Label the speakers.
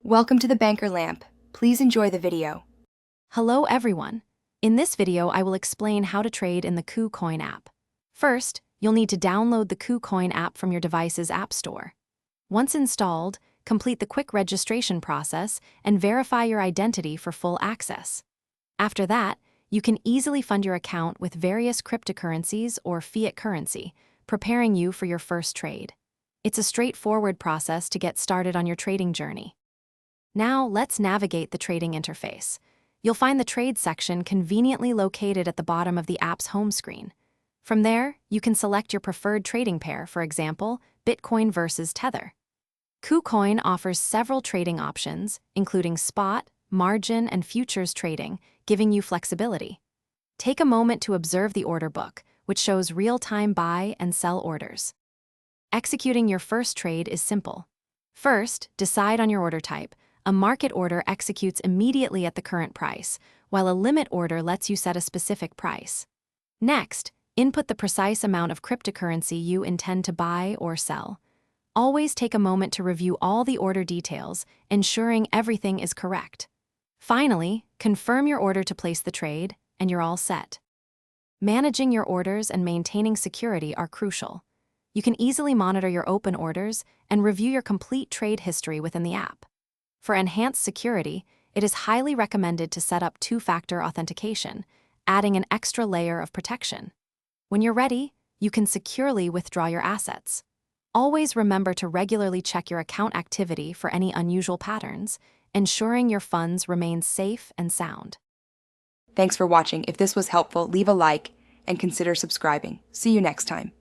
Speaker 1: Welcome to the Banker Lamp. Please enjoy the video.
Speaker 2: Hello everyone. In this video, I will explain how to trade in the KuCoin app. First, you'll need to download the KuCoin app from your device's app store. Once installed, complete the quick registration process and verify your identity for full access. After that, you can easily fund your account with various cryptocurrencies or fiat currency, preparing you for your first trade. It's a straightforward process to get started on your trading journey. Now, let's navigate the trading interface. You'll find the trade section conveniently located at the bottom of the app's home screen. From there, you can select your preferred trading pair, for example, Bitcoin versus Tether. KuCoin offers several trading options, including spot, margin, and futures trading, giving you flexibility. Take a moment to observe the order book, which shows real-time buy and sell orders. Executing your first trade is simple. First, decide on your order type. A market order executes immediately at the current price, while a limit order lets you set a specific price. Next, input the precise amount of cryptocurrency you intend to buy or sell. Always take a moment to review all the order details, ensuring everything is correct. Finally, confirm your order to place the trade, and you're all set. Managing your orders and maintaining security are crucial. You can easily monitor your open orders and review your complete trade history within the app. For enhanced security, it is highly recommended to set up two-factor authentication, adding an extra layer of protection. When you're ready, you can securely withdraw your assets. Always remember to regularly check your account activity for any unusual patterns, ensuring your funds remain safe and sound.
Speaker 1: Thanks for watching. If this was helpful, leave a like and consider subscribing. See you next time.